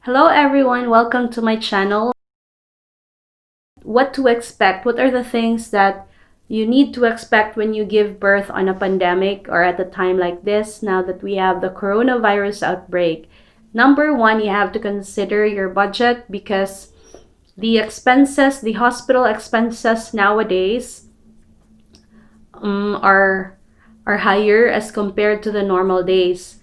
Hello everyone, welcome to my channel. What to expect? What are the things that you need to expect when you give birth on a pandemic or at a time like this, now that we have the coronavirus outbreak? Number one, you have to consider your budget because the expenses, the hospital expenses nowadays are higher as compared to the normal days.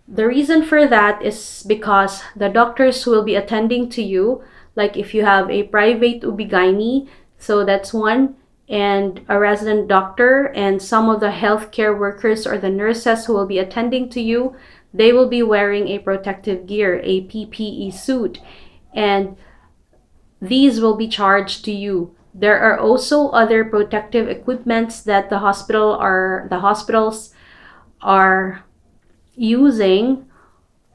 The reason for that is because the doctors who will be attending to you, like if you have a private ubigyne, so that's one, and a resident doctor, and some of the healthcare workers or the nurses who will be attending to you, they will be wearing a protective gear, a PPE suit, and these will be charged to you. There are also other protective equipments that the hospitals are using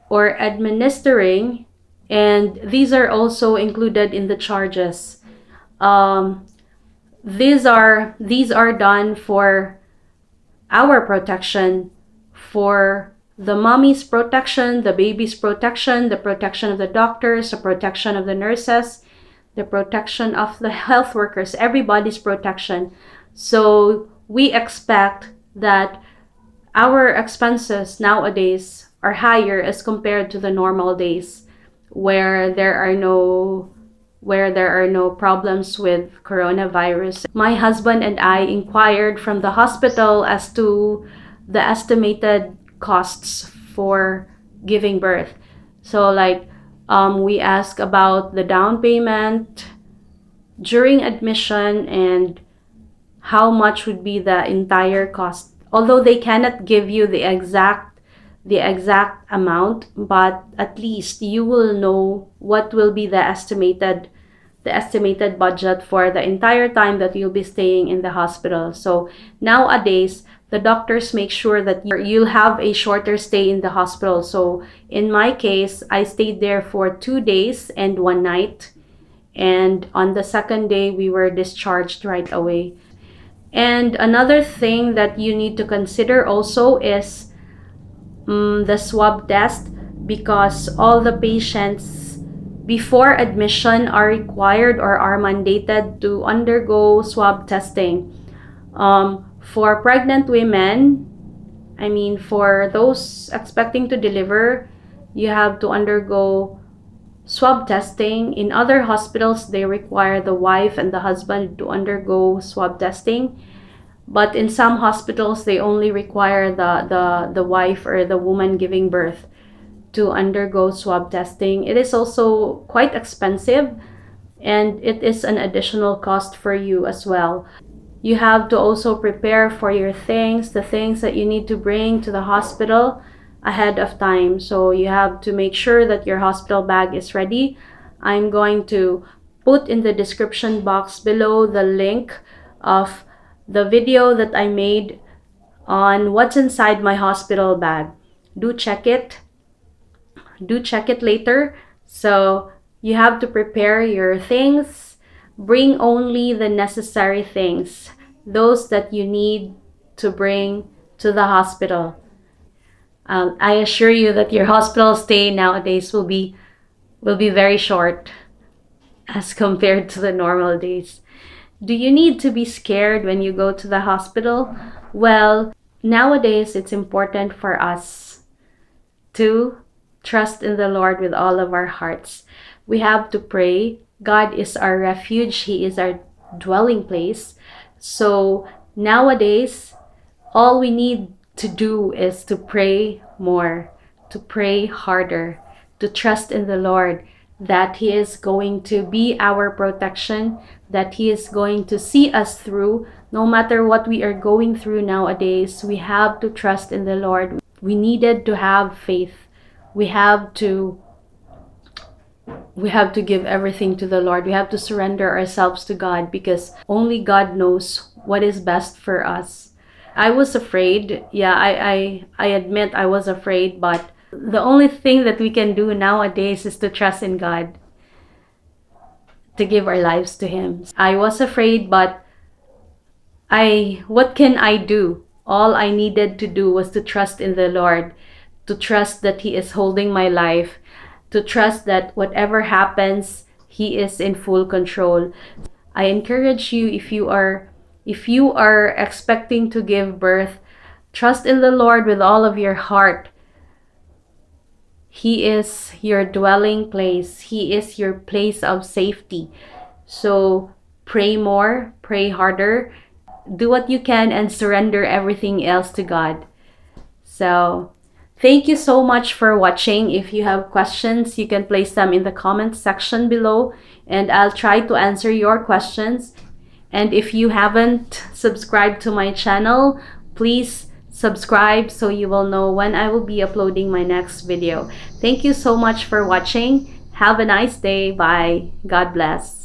or administering, and these are also included in the charges. These are done for our protection, for the mommy's protection, the baby's protection, the protection of the doctors, the protection of the nurses, the protection of the health workers, everybody's protection. So we expect that our expenses nowadays are higher as compared to the normal days where there are no problems with coronavirus. My husband and I inquired from the hospital as to the estimated costs for giving birth. So we asked about the down payment during admission and how much would be the entire cost. Although they cannot give you the exact amount, but at least you will know what will be the estimated budget for the entire time that you'll be staying in the hospital. So nowadays, the doctors make sure that you'll have a shorter stay in the hospital. So in my case, I stayed there for 2 days and 1 night. And on the second day, we were discharged right away. And another thing that you need to consider also is the swab test, because all the patients before admission are required or are mandated to undergo swab testing. For pregnant women, for those expecting to deliver, you have to undergo swab testing. In other hospitals, they require the wife and the husband to undergo swab testing. But in some hospitals, they only require the wife or the woman giving birth to undergo swab testing. It is also quite expensive, and it is an additional cost for you as well. You have to also prepare for your things, the things that you need to bring to the hospital ahead of time. So you have to make sure that your hospital bag is ready. I'm going to put in the description box below the link of the video that I made on what's inside my hospital bag. Do check it later. So you have to prepare your things. Bring only the necessary things, those that you need to bring to the hospital. I assure you that your hospital stay nowadays will be very short as compared to the normal days. Do you need to be scared when you go to the hospital? Well, nowadays it's important for us to trust in the Lord with all of our hearts. We have to pray. God is our refuge. He is our dwelling place. So nowadays, all we need to do is to pray more, to pray harder, to trust in the Lord that He is going to be our protection, that He is going to see us through. No matter what we are going through nowadays, we have to trust in the Lord. We needed to have faith. We have to give everything to the Lord. We have to surrender ourselves to God, because only God knows what is best for us. I was afraid. Yeah, I admit I was afraid, but the only thing that we can do nowadays is to trust in God, to give our lives to Him. I was afraid, but what can I do? All I needed to do was to trust in the Lord, to trust that He is holding my life, to trust that whatever happens, He is in full control. I encourage you, if you are expecting to give birth, trust in the Lord with all of your heart. He is your dwelling place. He is your place of safety. So pray more, pray harder, do what you can, and surrender everything else to God. So thank you so much for watching. If you have questions, you can place them in the comment section below, and I'll try to answer your questions. And if you haven't subscribed to my channel, please subscribe so you will know when I will be uploading my next video. Thank you so much for watching. Have a nice day. Bye. God bless.